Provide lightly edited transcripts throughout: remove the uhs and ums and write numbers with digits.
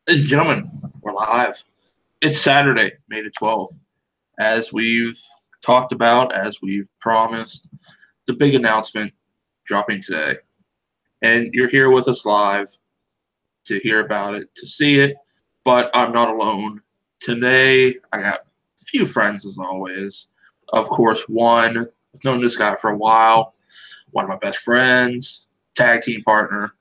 Ladies and gentlemen, we're live. It's Saturday, May the 12th. As we've talked about, as we've promised, the big announcement dropping today. And you're here with us live to hear about it, to see it, but I'm not alone. Today, I got a few friends as always. Of course, one, I've known this guy for a while, one of my best friends, tag team partner.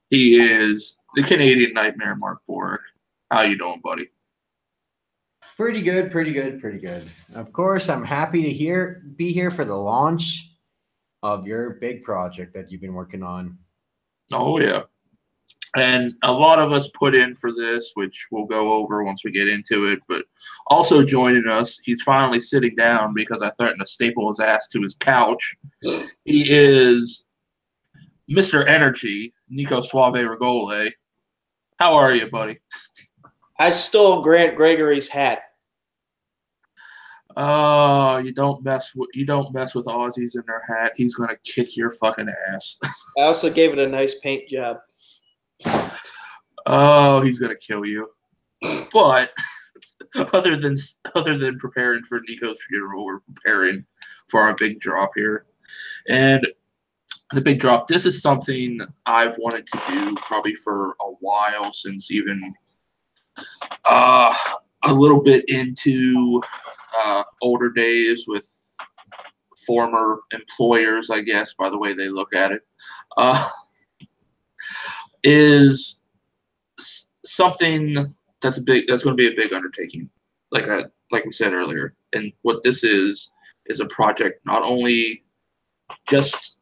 He is the Canadian Nightmare, Mark Bork. How you doing, buddy? Pretty good, pretty good, pretty good. Of course, I'm happy to be here for the launch of your big project that you've been working on. Oh, yeah. And a lot of us put in for this, which we'll go over once we get into it. But also joining us, he's finally sitting down because I threatened to staple his ass to his couch. He is Mr. Energy, Nico Suave Regole. How are you, buddy? I stole Grant Gregory's hat. Oh, you don't mess with Aussies in their hat. He's gonna kick your fucking ass. I also gave it a nice paint job. Oh, he's gonna kill you. But other than preparing for Nico's funeral, we're preparing for our big drop here. And the big drop, this is something I've wanted to do probably for a while, since even a little bit into older days with former employers, I guess, by the way they look at it, is something that's going to be a big undertaking, like we said earlier. And what this is a project not only just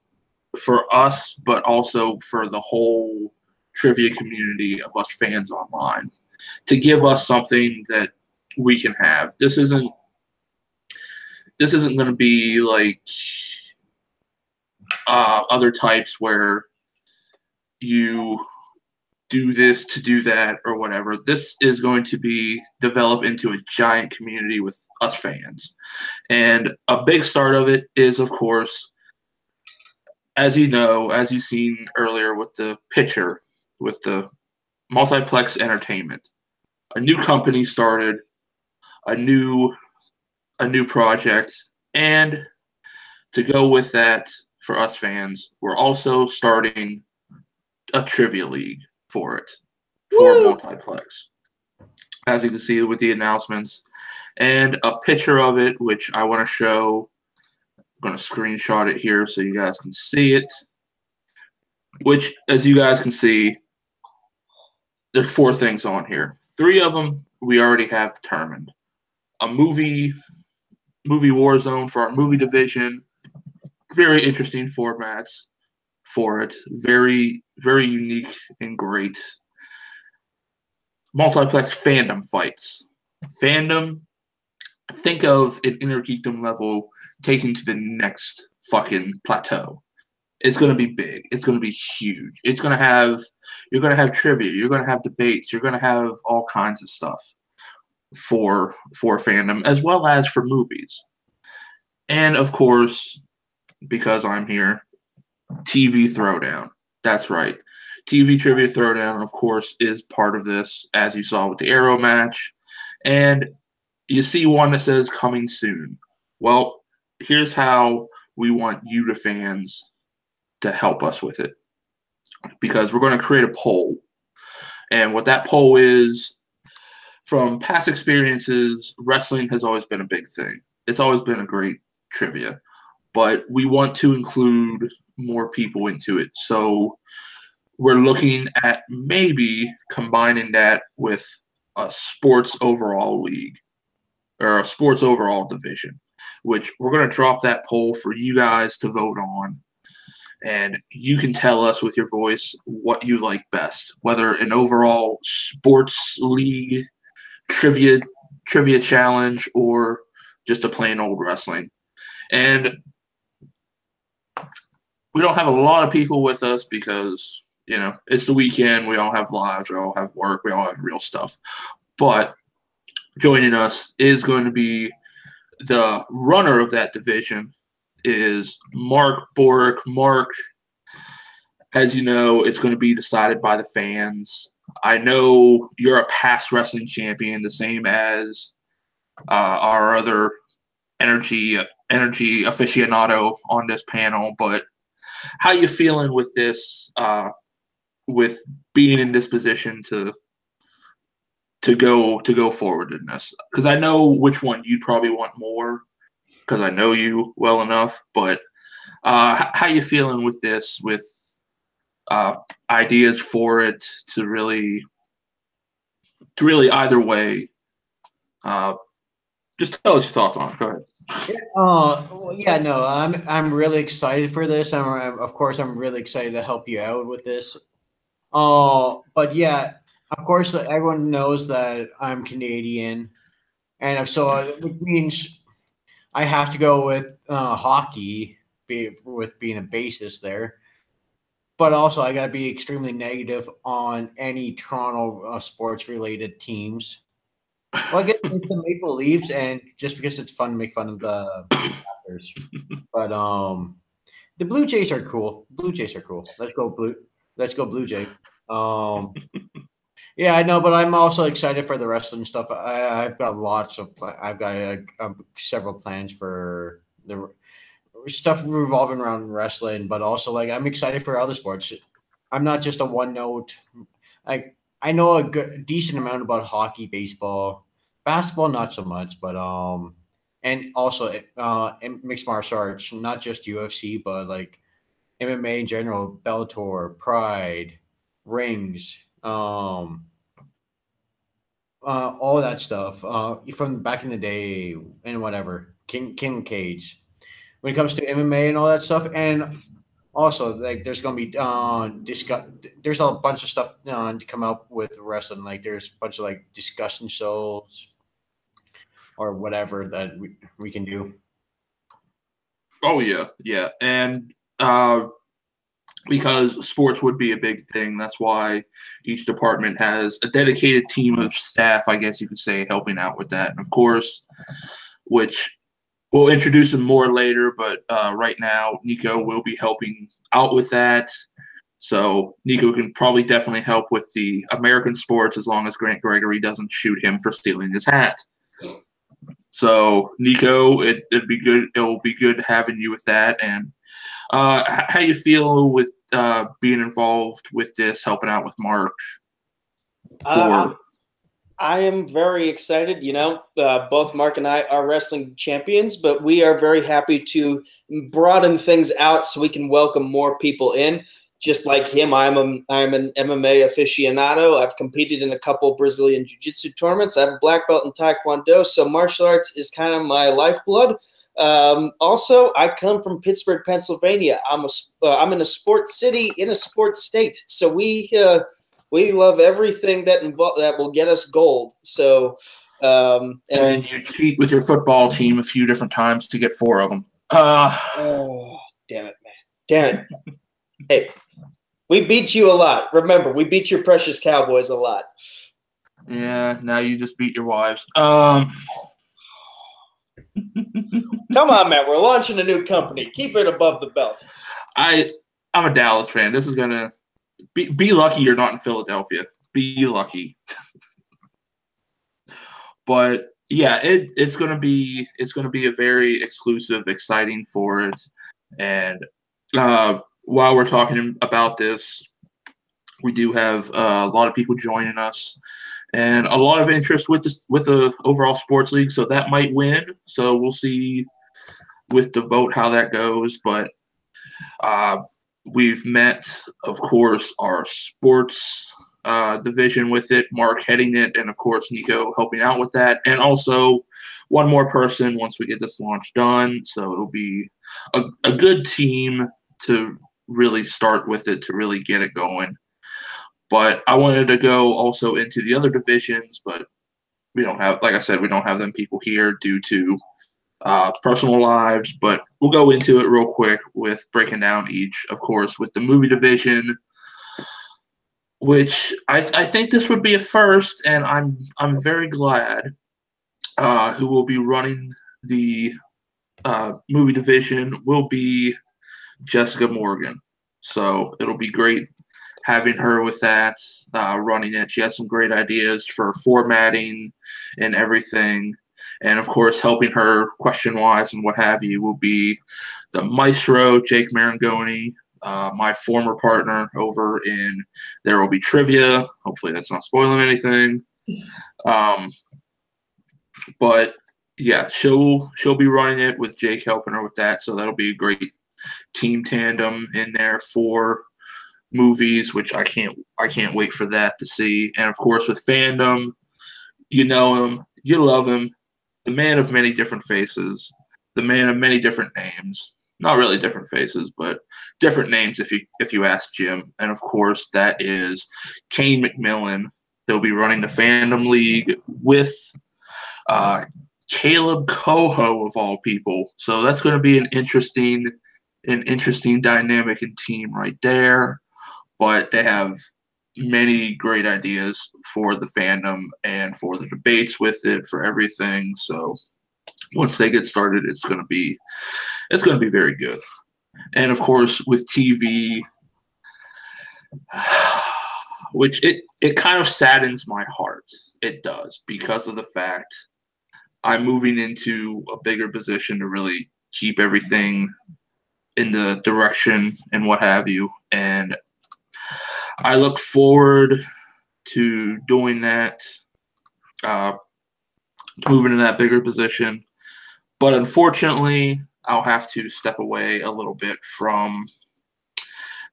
for us, but also for the whole trivia community of us fans online, to give us something that we can have. This isn't going to be like other types where you do this to do that or whatever. This is going to be developed into a giant community with us fans. And a big start of it is, of course, as you know, as you've seen earlier with the picture, with the Multiplex Entertainment. A new company started, a new project, and to go with that for us fans, we're also starting a trivia league for it, for Multiplex. As you can see with the announcements, and a picture of it, which I want to show. I'm going to screenshot it here so you guys can see it. Which, as you guys can see, there's 4 things on here. 3 of them we already have determined. A movie war zone for our movie division. Very interesting formats for it. Very, very unique and great. Multiplex fandom fights. Fandom, think of an Inner Geekdom level taken to the next fucking plateau. It's going to be big. It's going to be huge. You're going to have trivia. You're going to have debates. You're going to have all kinds of stuff for fandom, as well as for movies. And of course, because I'm here, TV Throwdown. That's right. TV Trivia Throwdown, of course, is part of this, as you saw with the Arrow match. And you see one that says coming soon. Well, here's how we want you, the fans, to help us with it. Because we're going to create a poll. And what that poll is, from past experiences, wrestling has always been a big thing. It's always been a great trivia. But we want to include more people into it. So we're looking at maybe combining that with a sports overall league or a sports overall division, which we're going to drop that poll for you guys to vote on. And you can tell us with your voice what you like best, whether an overall sports league trivia challenge or just a plain old wrestling. And we don't have a lot of people with us because, you know, it's the weekend. We all have lives. We all have work. We all have real stuff. But joining us is going to be the runner of that division, is Mark Bork. Mark, as you know, it's going to be decided by the fans. I know you're a past wrestling champion, the same as our other energy aficionado on this panel. But how you feeling with this? With being in this position to go forward in this, because I know which one you'd probably want more, because I know you well enough. But how you feeling with this? With ideas for it to really either way. Just tell us your thoughts on it. Go ahead. Well, yeah, no, I'm really excited for this. Of course, I'm really excited to help you out with this. But yeah, of course, everyone knows that I'm Canadian, and which means I have to go with hockey, with being a bassist there. But also, I got to be extremely negative on any Toronto sports related teams. Well, I guess it's the Maple Leafs, and just because it's fun to make fun of the Raptors. But the Blue Jays are cool. Blue Jays are cool. Let's go Blue Jay. Yeah, I know, but I'm also excited for the wrestling stuff. I've got I've got several plans for the stuff revolving around wrestling, but also like I'm excited for other sports. I'm not just a one note. I know a decent amount about hockey, baseball, basketball, not so much, but and also mixed martial arts, not just UFC, but like MMA in general, Bellator, Pride, Rings, all that stuff from back in the day and whatever, King Cage. When it comes to MMA and all that stuff, and also like there's gonna be there's a bunch of stuff to come out with wrestling. Like there's a bunch of like discussion shows or whatever that we can do. Oh yeah, and because sports would be a big thing, that's why each department has a dedicated team of staff, I guess you could say, helping out with that. And of course, which we'll introduce him more later, but right now Nico will be helping out with that. So Nico can probably definitely help with the American sports as long as Grant Gregory doesn't shoot him for stealing his hat. So Nico, it'd be good. It will be good having you with that. And how you feel with being involved with this, helping out with Mark? I am very excited. You know, both Mark and I are wrestling champions, but we are very happy to broaden things out so we can welcome more people in. Just like him, I'm an MMA aficionado. I've competed in a couple Brazilian Jiu-Jitsu tournaments. I have a black belt in Taekwondo, so martial arts is kind of my lifeblood. Also, I come from Pittsburgh, Pennsylvania. I'm in a sports city in a sports state, so we love everything that will get us gold. So, and you cheat with your football team a few different times to get 4 of them. Oh, damn it, man! Damn it! Hey, we beat you a lot. Remember, we beat your precious Cowboys a lot. Yeah, now you just beat your wives. Come on, man. We're launching a new company. Keep it above the belt. I'm a Dallas fan. This is gonna be lucky you're not in Philadelphia. Be lucky. But yeah, it's gonna be a very exclusive, exciting for it. And while we're talking about this, we do have a lot of people joining us, and a lot of interest with the overall sports league. So that might win. So we'll see with the vote how that goes. But we've met, of course, our sports division with it, Mark heading it, and of course Nico helping out with that, and also one more person once we get this launch done. So it'll be a good team to really start with it, to really get it going. But I wanted to go also into the other divisions, but we don't have, like I said, we don't have them people here due to personal lives. But we'll go into it real quick with breaking down each, of course, with the movie division, which I think this would be a first, and I'm very glad who will be running the movie division will be Jessica Morgan. So it'll be great having her with that, running it. She has some great ideas for formatting and everything. And, of course, helping her question-wise and what have you will be the maestro, Jake Marangoni, my former partner over in There Will Be Trivia. Hopefully that's not spoiling anything. But, yeah, she'll be running it with Jake helping her with that. So that'll be a great team tandem in there for movies, which I can't wait for that to see. And, of course, with Fandom, you know him, you love him, the man of many different faces, the man of many different names. Not really different faces, but different names if you ask Jim. And, of course, that is Kane McMillan. They'll be running the Fandom League with Caleb Coho, of all people. So that's going to be an interesting dynamic and team right there. But they have many great ideas for the fandom and for the debates with it, for everything. So once they get started, it's going to be very good. And of course, with TV, which it kind of saddens my heart. It does, because of the fact I'm moving into a bigger position to really keep everything in the direction and what have you. And I look forward to doing that, moving in that bigger position. But unfortunately, I'll have to step away a little bit from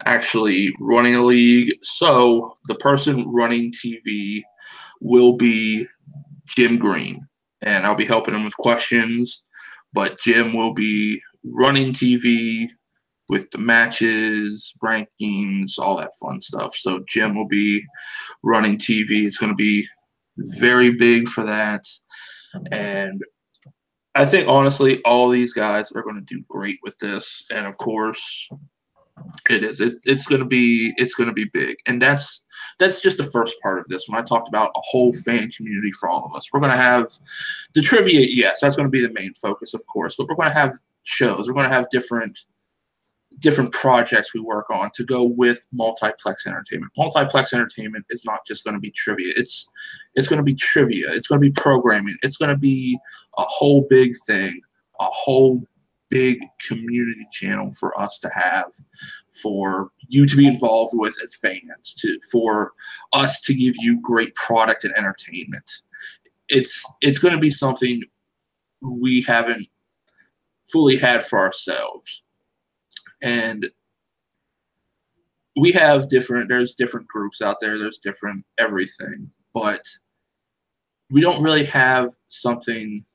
actually running a league. So the person running TV will be Jim Green, and I'll be helping him with questions. But Jim will be running TV with the matches, rankings, all that fun stuff. So Jim will be running TV. It's going to be very big for that. And I think, honestly, all these guys are going to do great with this. And, of course, it is. It's going to be big. And that's just the first part of this. When I talked about a whole fan community for all of us, we're going to have the trivia. Yes, that's going to be the main focus, of course. But we're going to have shows. We're going to have different projects we work on to go with multiplex entertainment. Multiplex entertainment is not just going to be trivia. It's going to be trivia. It's going to be programming. It's going to be a whole big thing, a whole big community channel for us to have, for you to be involved with as fans, for us to give you great product and entertainment. It's going to be something we haven't fully had for ourselves. And we have there's different groups out there, there's different everything, but we don't really have something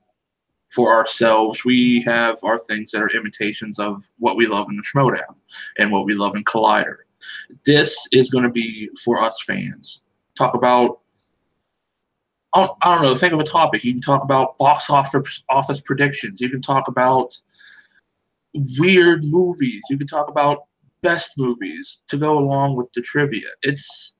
for ourselves. We have our things that are imitations of what we love in the Schmodown and what we love in Collider. This is going to be for us fans. Talk about, I don't know, think of a topic. You can talk about box office predictions. You can talk about weird movies. You can talk about best movies to go along with the trivia. It's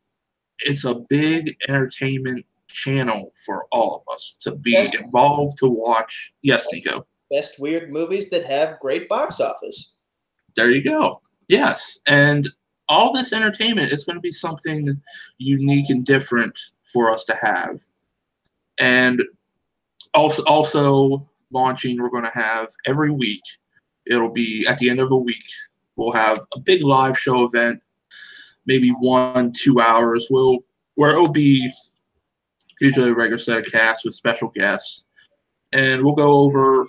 a big entertainment channel for all of us to be involved, to watch. Yes, Nico. Best weird movies that have great box office. There you go. Yes. And all this entertainment is going to be something unique and different for us to have. And also launching, we're going to have every week. It'll be at the end of a week. We'll have a big live show event, maybe 1-2 hours. Where it'll be usually a regular set of casts with special guests, and we'll go over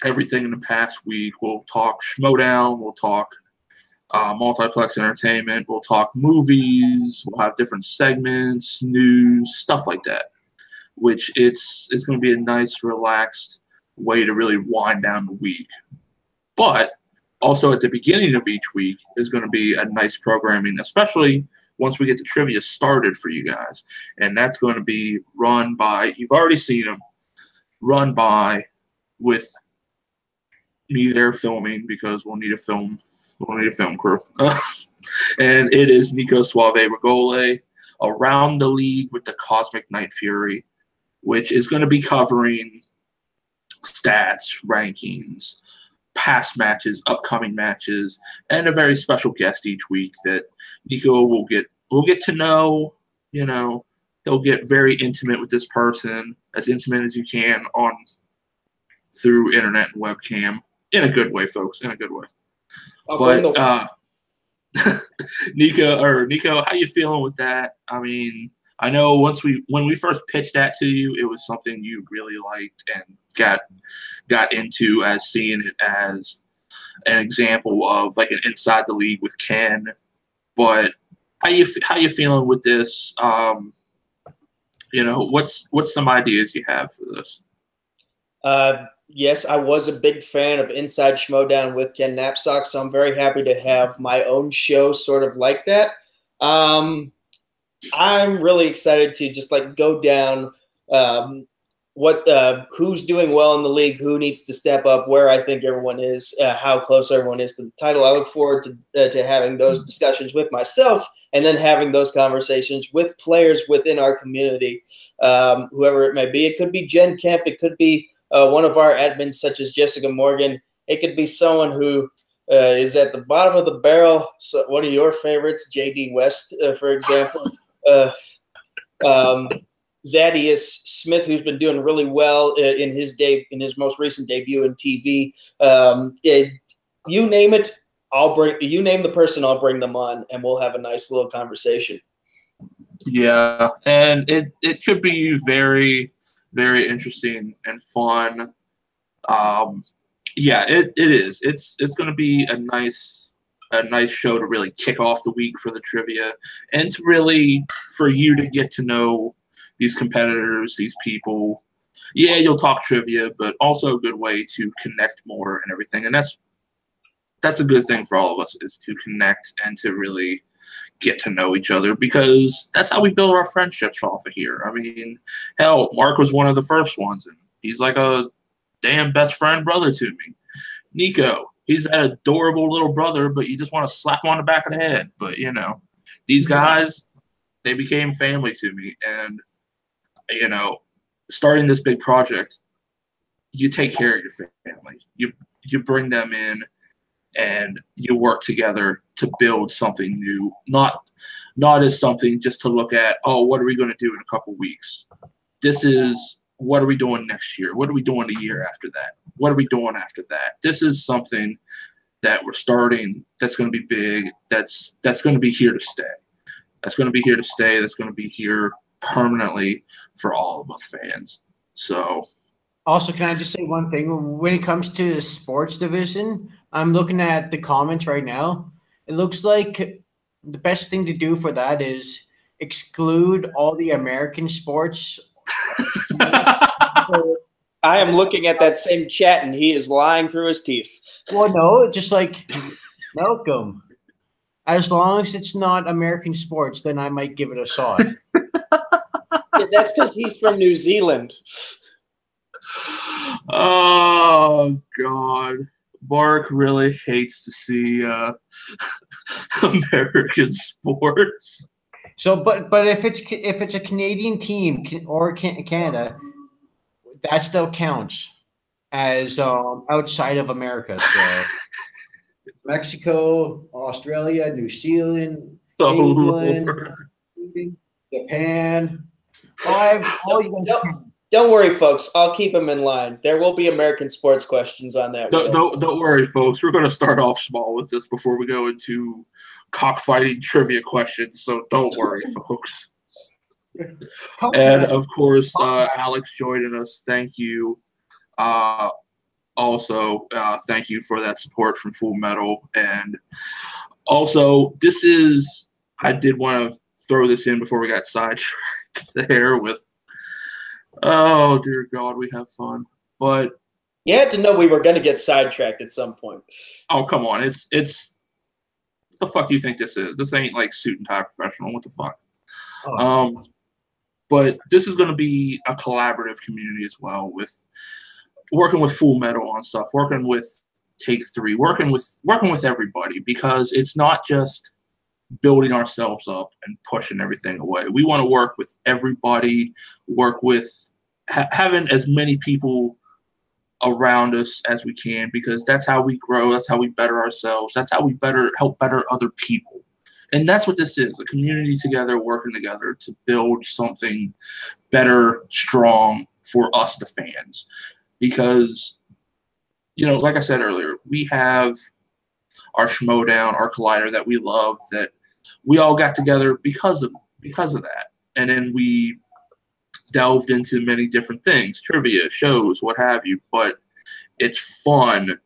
everything in the past week. We'll talk Schmodown. We'll talk multiplex entertainment. We'll talk movies. We'll have different segments, news, stuff like that. Which it's going to be a nice, relaxed way to really wind down the week. But also at the beginning of each week is going to be a nice programming, especially once we get the trivia started for you guys. And that's going to be run by, you've already seen them, run by, with me there filming, because we'll need a film crew. And it is Nico Suave Regole, Around the League with the Cosmic Night Fury, which is going to be covering stats, rankings, past matches, upcoming matches, and a very special guest each week that Nico will get to know. You know, he'll get very intimate with this person, as intimate as you can through internet and webcam, in a good way, folks, in a good way. Nico, how you feeling with that? I mean, I know when we first pitched that to you, it was something you really liked and got into, as seeing it as an example of like an inside the league with Ken. But how you feeling with this? You know, what's some ideas you have for this? Yes, I was a big fan of Inside Schmodown with Ken Knapsack, so I'm very happy to have my own show sort of like that. I'm really excited to just like go down who's doing well in the league, who needs to step up, where I think everyone is, how close everyone is to the title. I look forward to having those discussions with myself and then having those conversations with players within our community, whoever it may be. It could be Jen Kemp. It could be one of our admins such as Jessica Morgan. It could be someone who is at the bottom of the barrel. So one of your favorites, JD West, for example. Zadius Smith, who's been doing really well in his most recent debut in TV. You name it, you name the person, I'll bring them on, and we'll have a nice little conversation. Yeah, and it could be very, very interesting and fun. Yeah, it is. It's going to be a nice show to really kick off the week for the trivia, and to really for you to get to know these competitors, these people. Yeah, you'll talk trivia, but also a good way to connect more and everything. And that's a good thing for all of us, is to connect and to really get to know each other, because that's how we build our friendships off of here. I mean, hell, Mark was one of the first ones, and he's like a damn best friend brother to me. Nico, he's that adorable little brother, but you just want to slap him on the back of the head. But, you know, these guys, they became family to me. And, you know, starting this big project, you take care of your family. You bring them in, and you work together to build something new, not as something just to look at, oh, what are we going to do in a couple weeks? This is, what are we doing next year? What are we doing the year after that? What are we doing after that? This is something that we're starting that's going to be big, that's going to be here to stay. That's going to be here to stay. That's going to be here permanently for all of us fans. So, also, can I just say one thing? When it comes to the sports division, I'm looking at the comments right now. It looks like the best thing to do for that is exclude all the American sports. I am looking at that same chat, and he is lying through his teeth. Well, no, just like welcome. As long as it's not American sports, then I might give it a shot. Yeah, that's because he's from New Zealand. Oh, God. Mark really hates to see American sports. So, but if it's a Canadian team or Canada, that still counts as outside of America. So, Mexico, Australia, New Zealand, England, Japan. Don't worry, folks. I'll keep them in line. There will be American sports questions on that. Don't worry, folks. We're going to start off small with this before we go into cockfighting trivia questions. So don't worry, folks. And, of course, Alex joining us. Thank you. Also, thank you for that support from Full Metal. And also, I did want to throw this in before we got sidetracked there with, oh, dear God, we have fun. But you had to know we were going to get sidetracked at some point. Oh, come on. It's what the fuck do you think this is? This ain't like Suit and Tie Professional. What the fuck? Oh. But this is going to be a collaborative community as well, with working with Full Metal on stuff, working with Take 3, working with everybody, because it's not just building ourselves up and pushing everything away. We want to work with everybody, work with having as many people around us as we can, because that's how we grow. That's how we better ourselves. That's how we help better other people. And that's what this is, a community together, working together to build something better, strong for us, the fans. Because, like I said earlier, we have our Schmodown, our Collider that we love, that we all got together because of that. And then we delved into many different things, trivia, shows, what have you. But it's fun.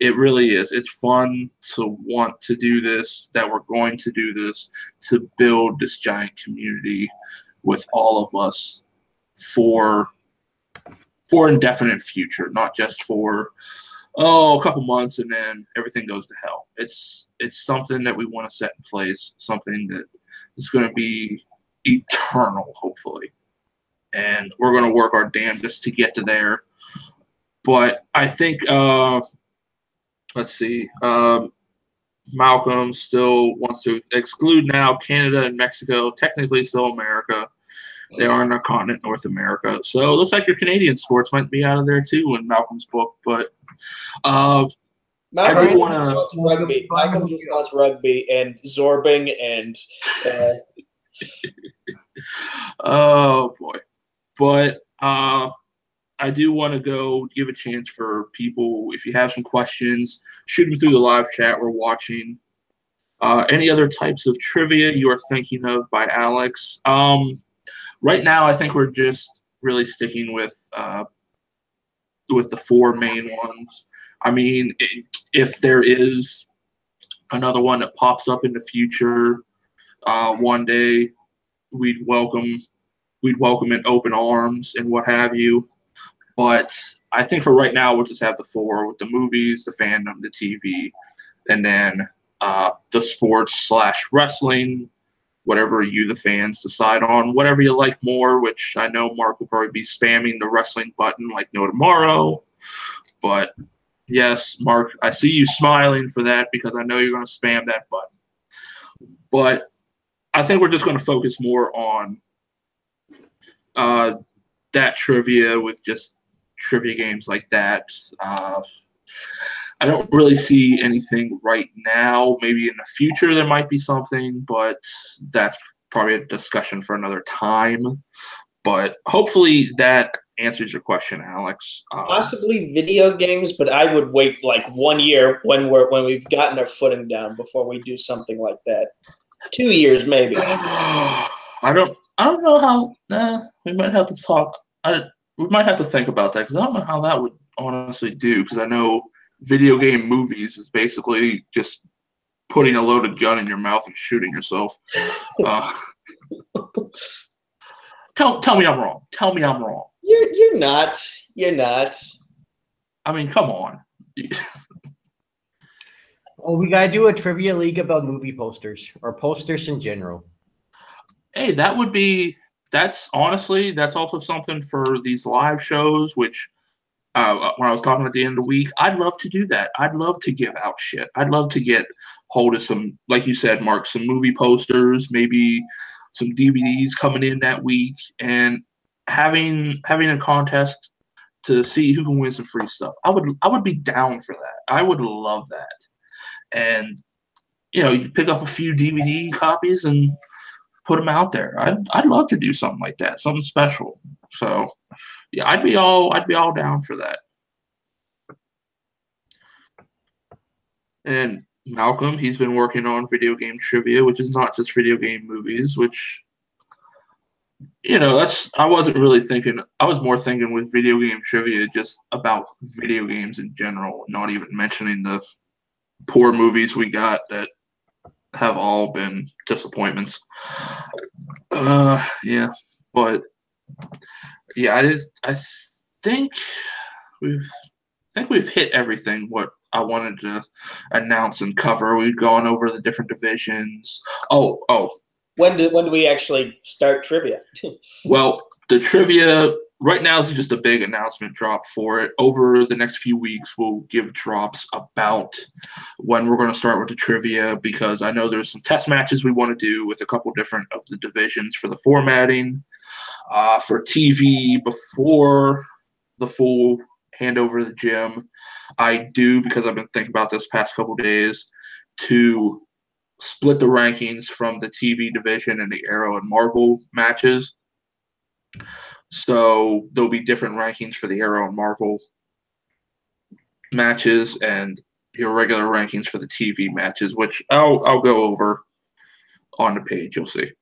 It really is. It's fun to want to do this, that we're going to do this, to build this giant community with all of us for indefinite future, not just for a couple months and then everything goes to hell. It's something that we want to set in place, something that is going to be eternal, hopefully. And we're going to work our damnedest to get to there. But I think, let's see, Malcolm still wants to exclude now Canada and Mexico, technically still America. They are in our continent, North America. So it looks like your Canadian sports might be out of there too in Malcolm's book. But Malcolm I do want wants rugby. Malcolm just wants rugby and Zorbing and. Oh boy! But I do want to go give a chance for people. If you have some questions, shoot them through the live chat we're watching. Any other types of trivia you are thinking of by Alex? Right now, I think we're just really sticking with the four main ones. I mean, if there is another one that pops up in the future, one day we'd welcome it open arms and what have you. But I think for right now, we'll just have the four with the movies, the fandom, the TV, and then the sports / wrestling, whatever you, the fans, decide on, whatever you like more, which I know Mark will probably be spamming the wrestling button like no tomorrow. But yes, Mark, I see you smiling for that because I know you're going to spam that button. But I think we're just going to focus more on that trivia with just trivia games like that. I don't really see anything right now. Maybe in the future there might be something, but that's probably a discussion for another time. But hopefully that answers your question, Alex. Possibly video games, but I would wait like 1 year when we've gotten our footing down before we do something like that. 2 years maybe. I don't know how. We might have to talk. We might have to think about that because I don't know how that would honestly do. Because I know video game movies is basically just putting a loaded gun in your mouth and shooting yourself. Tell me I'm wrong. Tell me I'm wrong. You're not. You're not. I mean, come on. Well, we gotta do a trivia league about movie posters or posters in general. Hey, that's also something for these live shows, which when I was talking at the end of the week, I'd love to do that. I'd love to give out shit. I'd love to get hold of some, like you said, Mark, some movie posters, maybe some DVDs coming in that week, and having a contest to see who can win some free stuff. I would be down for that. I would love that. And you pick up a few DVD copies and put them out there. I'd love to do something like that, something special. So yeah, I'd be all down for that. And Malcolm, he's been working on video game trivia, which is not just video game movies, which I wasn't really thinking. I was more thinking with video game trivia just about video games in general, not even mentioning the poor movies we got that have all been disappointments. Yeah, but yeah, I think we've hit everything what I wanted to announce and cover. We've gone over the different divisions. Oh. When do we actually start trivia? Well, the trivia right now is just a big announcement drop for it. Over the next few weeks, we'll give drops about when we're going to start with the trivia, because I know there's some test matches we want to do with a couple different of the divisions for the formatting, for TV before the full hand over the gym. I do, because I've been thinking about this past couple days, to split the rankings from the TV division and the Arrow and Marvel matches. So there'll be different rankings for the Arrow and Marvel matches and your regular rankings for the TV matches, which I'll go over on the page. You'll see.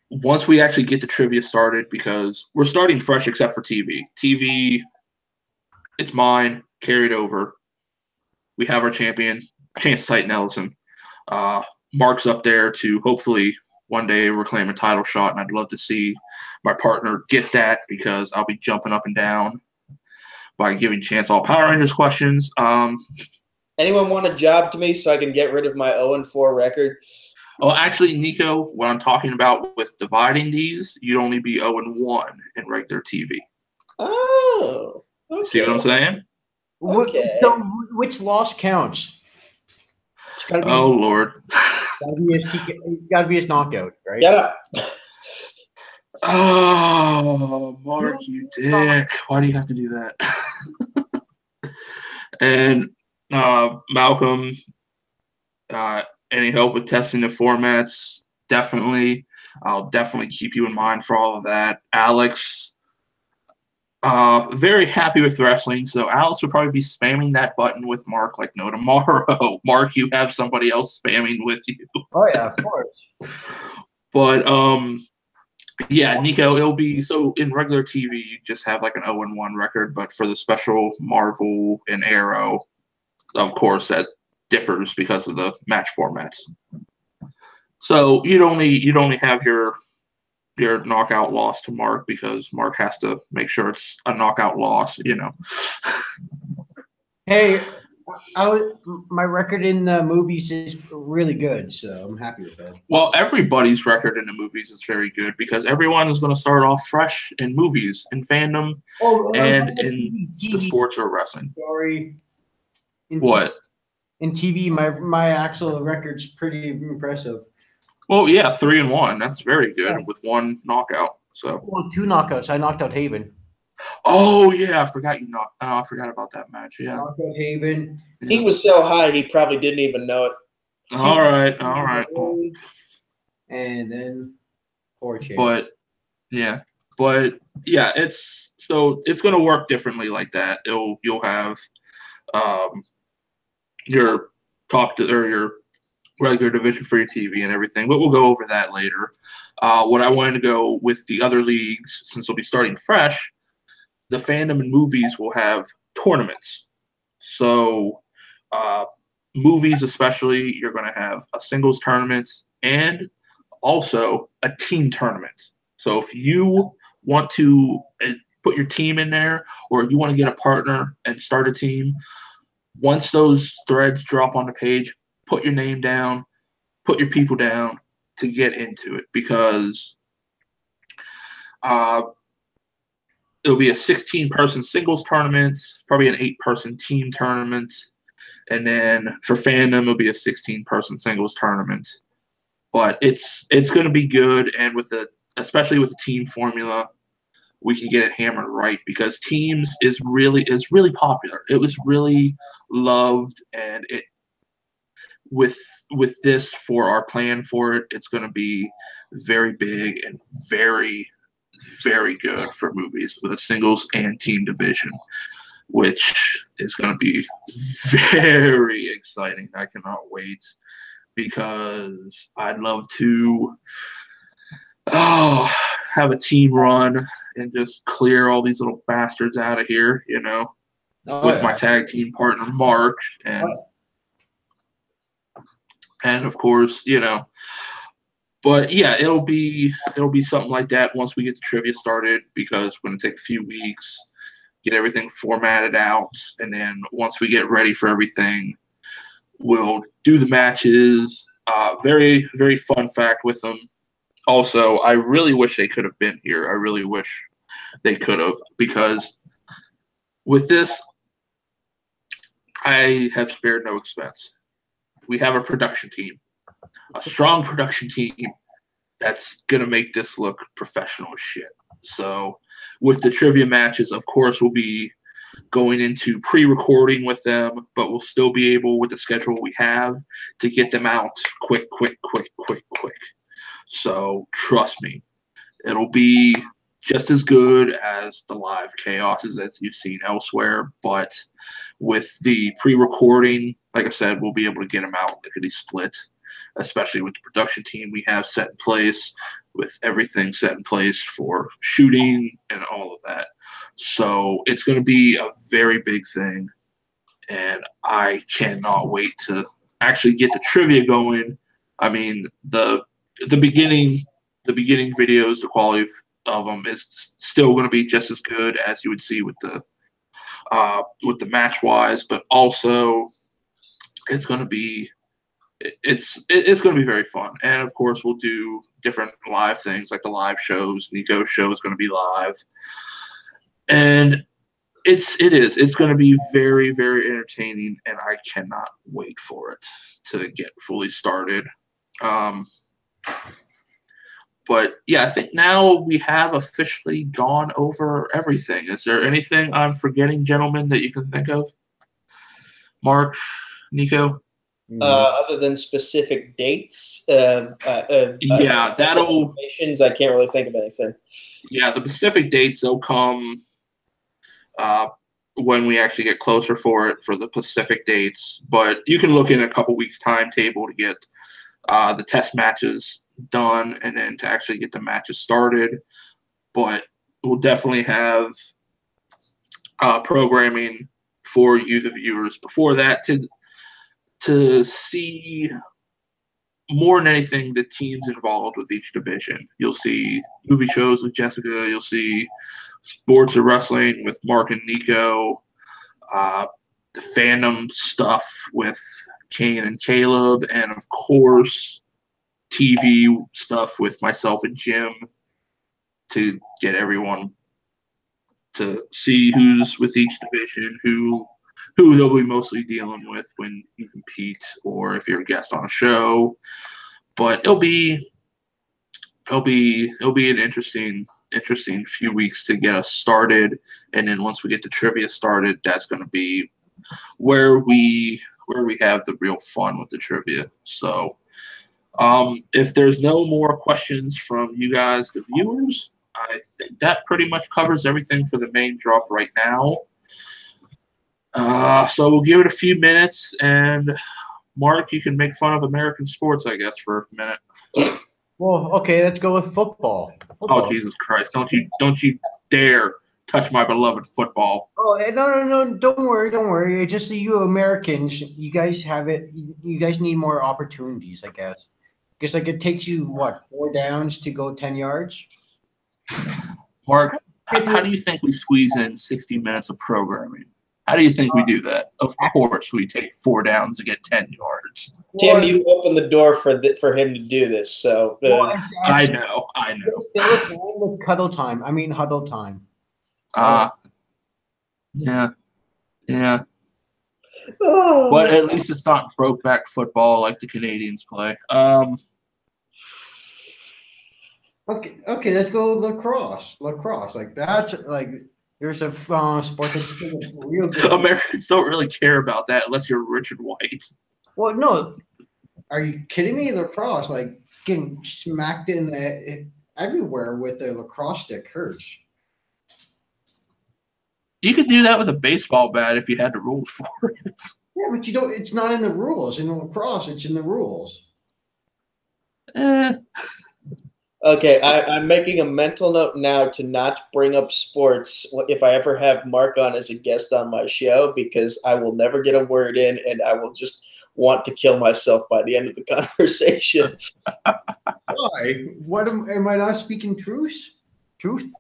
Once we actually get the trivia started, because we're starting fresh except for TV. TV, it's mine, carried over. We have our champion, Chance Titan Ellison. Mark's up there to hopefully one day reclaim a title shot, and I'd love to see my partner get that because I'll be jumping up and down by giving Chance all Power Rangers questions. Anyone want a job to me so I can get rid of my 0-4 record? Oh, actually, Nico, what I'm talking about with dividing these, you'd only be 0-1 in regular TV. Oh, okay. See what I'm saying? Okay. So which loss counts? It's gotta be, Oh, Lord. gotta be his knockout, right? Shut up. Oh, Mark, you dick. Why do you have to do that? And Malcolm, any help with testing the formats? Definitely. I'll definitely keep you in mind for all of that. Alex, very happy with wrestling, so Alex will probably be spamming that button with Mark like no tomorrow. Mark, you have somebody else spamming with you. Oh yeah, of course. But yeah, Nico, it'll be so in regular TV you just have like an 0-1 record, but for the special Marvel and Arrow, of course that differs because of the match formats. So you'd only have your knockout loss to Mark because Mark has to make sure it's a knockout loss, you know. Hey, my record in the movies is really good, so I'm happy with that. Well, everybody's record in the movies is very good because everyone is going to start off fresh in movies, in fandom, and in the sports or wrestling. Sorry. What? In TV, my actual record's pretty impressive. Well, yeah, 3-1. That's very good with one knockout. So. Well, 2 knockouts. I knocked out Haven. Oh yeah, I forgot I forgot about that match. Yeah. Knocked out Haven. He was so high he probably didn't even know it. All right. And then poor Chase. But yeah, it's going to work differently like that. You'll have your your regular division for your TV and everything, but we'll go over that later. What I wanted to go with the other leagues, since we'll be starting fresh, the fandom and movies will have tournaments. So movies especially, you're going to have a singles tournament and also a team tournament. So if you want to put your team in there or you want to get a partner and start a team, once those threads drop on the page, put your name down, put your people down to get into it because it'll be a 16-person singles tournament, probably an 8-person team tournament, and then for fandom it'll be a 16-person singles tournament. But it's going to be good, and especially with the team formula, we can get it hammered right because teams is really popular. It was really loved, and it with this for our plan for it, it's going to be very big and very, very good for movies with a singles and team division, which is going to be very exciting. I cannot wait because I'd love to have a team run and just clear all these little bastards out of here, you know, with my tag team partner Mark and of course, you know. But yeah, it'll be something like that once we get the trivia started because we're going to take a few weeks, get everything formatted out, and then once we get ready for everything, we'll do the matches. Very, very fun fact with them. Also, I really wish they could have been here. I really wish they could have because with this, I have spared no expense. We have a production team, a strong production team that's going to make this look professional as shit. So with the trivia matches, of course, we'll be going into pre-recording with them, but we'll still be able, with the schedule we have, to get them out quick. So trust me, it'll be just as good as the live chaoses as you've seen elsewhere, but with the pre-recording, like I said, we'll be able to get them out lickety split, especially with the production team we have set in place, with everything set in place for shooting and all of that. So it's going to be a very big thing, and I cannot wait to actually get the trivia going. I mean, the beginning videos, the quality of them is still going to be just as good as you would see with the match wise, but also it's going to be going to be very fun. And of course, we'll do different live things like the live shows. Nico's show is going to be live, and it's going to be very, very entertaining, and I cannot wait for it to get fully started. But yeah, I think now we have officially gone over everything. Is there anything I'm forgetting, gentlemen, that you can think of? Mark, Nico? Other than specific dates, that'll. I can't really think of anything. Yeah, the specific dates, they'll come when we actually get closer for the Pacific dates. But you can look in a couple weeks' timetable to get the test matches done and then to actually get the matches started. But we'll definitely have programming for you, the viewers, before that to see more than anything the teams involved with each division. You'll see movie shows with Jessica. You'll see sports or wrestling with Mark and Nico. The fandom stuff with Kane and Caleb, and of course TV stuff with myself and Jim to get everyone to see who's with each division, who they'll be mostly dealing with when you compete or if you're a guest on a show. But it'll be an interesting few weeks to get us started, and then once we get the trivia started, that's going to be where we have the real fun with the trivia. So if there's no more questions from you guys, the viewers, I think that pretty much covers everything for the main drop right now. So we'll give it a few minutes, and Mark, you can make fun of American sports, I guess, for a minute. Well, okay, let's go with football. Oh, Jesus Christ! Don't you dare touch my beloved football. Oh, no! Don't worry. Just you Americans, you guys have it. You guys need more opportunities, I guess. Because like it takes you what 4 downs to go 10 yards. Mark, how do you think we squeeze in 60 minutes of programming? How do you think we do that? Of course, we take 4 downs to get 10 yards. Tim, you opened the door for him to do this, so I know. It's still with cuddle time. I mean huddle time. Yeah. Oh. But at least it's not Brokeback football like the Canadians play. Okay, let's go lacrosse. Like that's like there's a sport that's real good. Americans don't really care about that unless you're Richard White. Well, no, are you kidding me? Lacrosse, like getting smacked in everywhere with a lacrosse stick hurts. You could do that with a baseball bat if you had the rules for it. Yeah, but you don't. It's not in the rules. In lacrosse, it's in the rules. Okay, I'm making a mental note now to not bring up sports if I ever have Mark on as a guest on my show, because I will never get a word in and I will just want to kill myself by the end of the conversation. Why? What am I not speaking truth? Truth?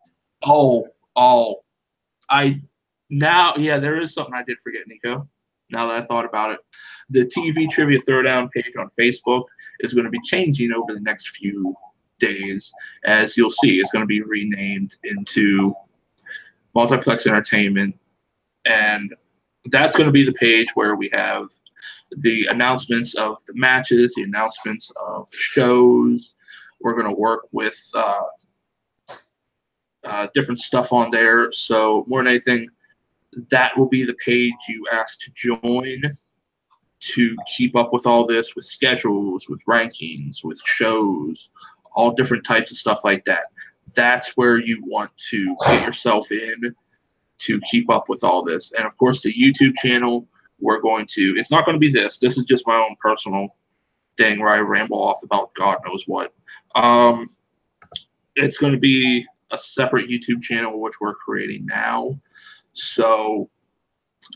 There is something I did forget, Nico. Now that I thought about it, the TV Trivia Throwdown page on Facebook is going to be changing over the next few days. As you'll see, it's going to be renamed into Multiplex Entertainment, and that's going to be the page where we have the announcements of the matches, the announcements of shows. We're going to work with different stuff on there. So more than anything, that will be the page you ask to join to keep up with all this, with schedules, with rankings, with shows, all different types of stuff like that. That's where you want to get yourself in to keep up with all this. And of course, the YouTube channel, it's not going to be this. This is just my own personal thing where I ramble off about God knows what. It's going to be a separate YouTube channel, which we're creating now. So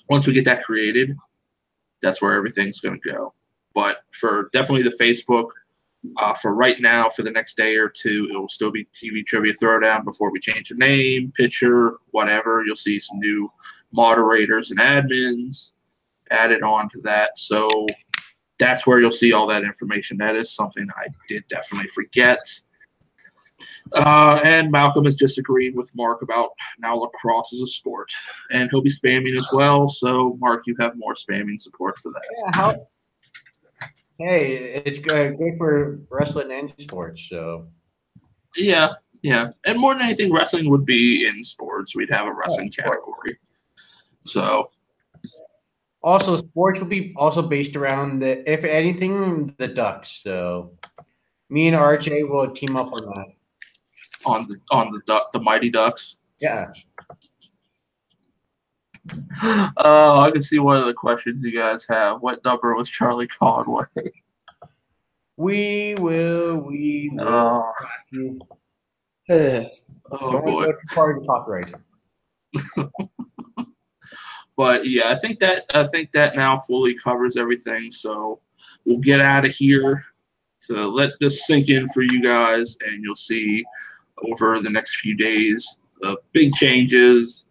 once we get that created, that's where everything's going to go. But for definitely the Facebook, for right now, for the next day or two, it will still be TV Trivia Throwdown before we change the name, picture, whatever. You'll see some new moderators and admins added on to that. So that's where you'll see all that information. That is something I did definitely forget. And Malcolm has just agreed with Mark about now lacrosse is a sport. And he'll be spamming as well. So, Mark, you have more spamming support for that. Yeah, hey, it's great for wrestling and sports. So, yeah. And more than anything, wrestling would be in sports. We'd have a wrestling category. So, also, sports will be also based around if anything, the Ducks. So, me and RJ will team up on that. On the Mighty Ducks. Yeah. Oh, I can see one of the questions you guys have. What number was Charlie Conway? We will. Oh boy. Part of the copyright. But yeah, I think that now fully covers everything. So we'll get out of here to let this sink in for you guys, and you'll see over the next few days big changes,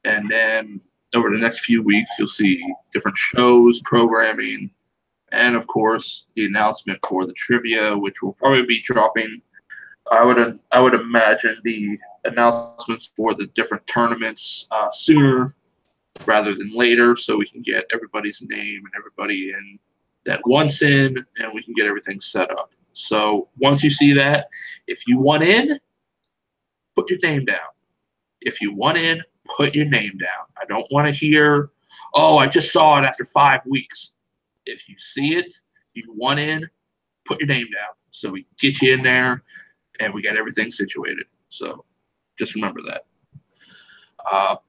and then over the next few weeks you'll see different shows, programming, and of course the announcement for the trivia, which will probably be dropping. I would imagine the announcements for the different tournaments sooner rather than later, so we can get everybody's name and everybody in that wants in, and we can get everything set up. So once you see that, if you want in, put your name down. If you want in, put your name down. I don't want to hear, oh, I just saw it after 5 weeks. If you see it, you want in, put your name down so we get you in there and we get everything situated. So just remember that.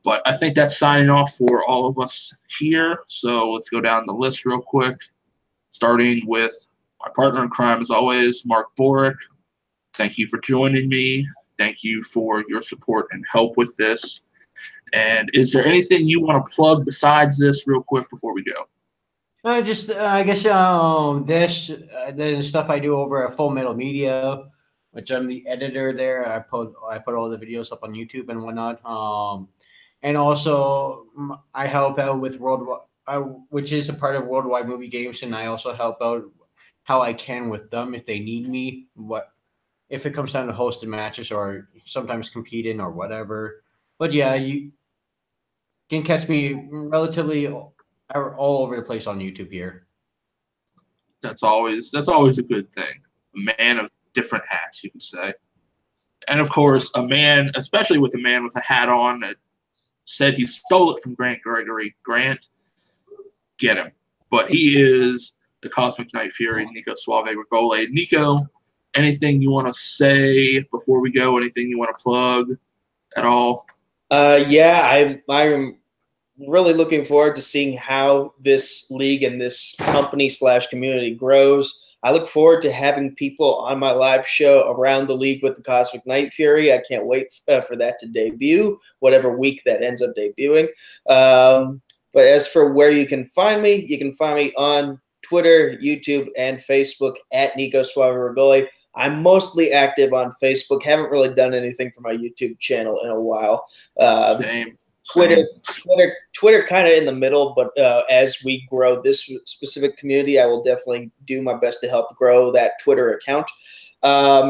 But I think that's signing off for all of us here. So let's go down the list real quick, starting with my partner in crime, as always, Mark Borick. Thank you for joining me. Thank you for your support and help with this. And is there anything you want to plug besides this real quick before we go? I guess this the stuff I do over at Full Metal Media, which I'm the editor there. I put all the videos up on YouTube and whatnot. And also I help out with which is a part of Worldwide Movie Games, and I also help out how I can with them if they need me. If it comes down to hosting matches or sometimes competing or whatever. But yeah, you can catch me relatively all over the place on YouTube here. That's always a good thing. A man of different hats, you could say. And of course, especially with a man with a hat on that said he stole it from Grant Gregory. Grant, get him. But he is the Cosmic Night Fury, Nico Suave Regole. Nico, anything you want to say before we go? Anything you want to plug at all? Yeah, I'm really looking forward to seeing how this league and this company/community grows. I look forward to having people on my live show around the league with the Cosmic Night Fury. I can't wait for that to debut, whatever week that ends up debuting. But as for where you can find me on Twitter, YouTube, and Facebook at Nico Suave Regole. I'm mostly active on Facebook. Haven't really done anything for my YouTube channel in a while. Same. Twitter kind of in the middle, but as we grow this specific community, I will definitely do my best to help grow that Twitter account.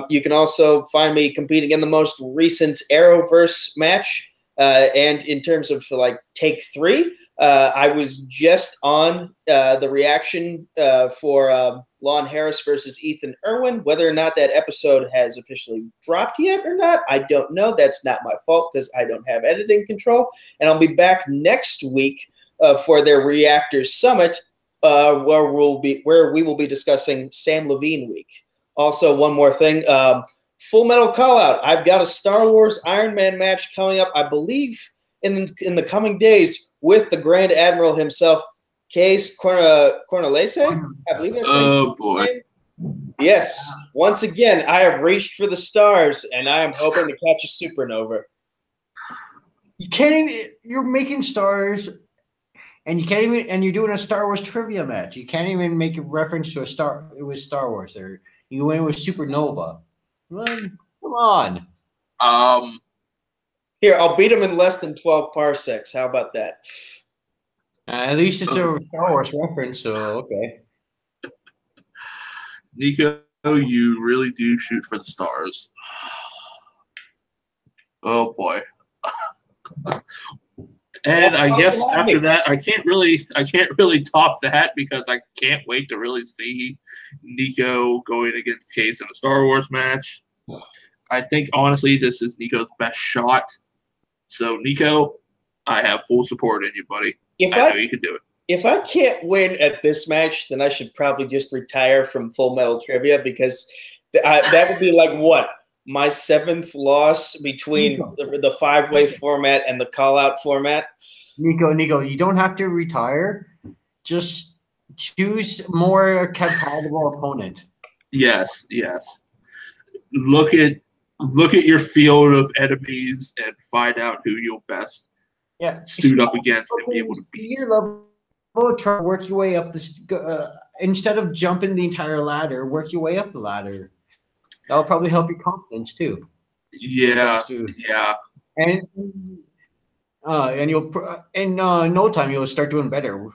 You can also find me competing in the most recent Arrowverse match. And in terms of like Take 3, I was just on the reaction for Lon Harris versus Ethan Irwin. Whether or not that episode has officially dropped yet or not, I don't know. That's not my fault because I don't have editing control. And I'll be back next week for their Reactors Summit, where we will be discussing Sam Levine week. Also, one more thing. Full Metal Callout. I've got a Star Wars Iron Man match coming up, I believe, in the coming days with the Grand Admiral himself, Case Cornelese. I believe that's Oh, boy. Yes. Once again, I have reached for the stars, and I am hoping to catch a supernova. You can't even. You're making stars, and you can't even. And you're doing a Star Wars trivia match. You can't even make a reference to a Star. It was Star Wars. There, you went with supernova. Come on. Here, I'll beat him in less than 12 parsecs. How about that? At least it's a Star Wars reference, so okay. Nico, you really do shoot for the stars. Oh boy. And I guess after that, I can't really top that because I can't wait to really see Nico going against Case in a Star Wars match. I think honestly this is Nico's best shot. So Nico, I have full support in you, buddy. I know you can do it. If I can't win at this match, then I should probably just retire from Full Metal Trivia because that would be like what? My 7th loss between the 5-way format and the call-out format. Nico, you don't have to retire. Just choose more compatible opponent. Yes. Look at your field of enemies and find out who you'll best suit up against and be able to beat. Your level, try to work your way up this. Instead of jumping the entire ladder, work your way up the ladder. That'll probably help your confidence too. Yeah. And you'll in no time you'll start doing better.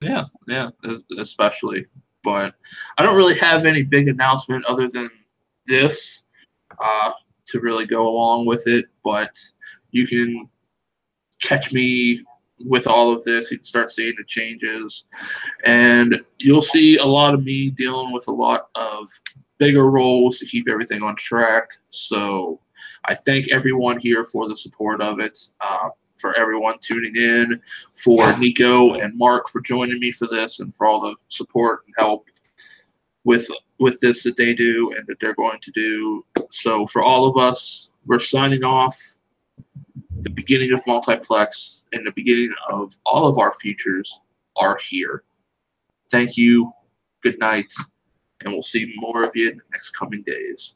Yeah, especially. But I don't really have any big announcement other than this to really go along with it. But you can catch me with all of this. You can start seeing the changes. And you'll see a lot of me dealing with a lot of bigger roles to keep everything on track. So I thank everyone here for the support of it, for everyone tuning in, for Nico and Mark for joining me for this, and for all the support and help with this that they do and that they're going to do. So for all of us, we're signing off. The beginning of Multiplex and the beginning of all of our futures are here. Thank you. Good night. And we'll see more of you in the next coming days.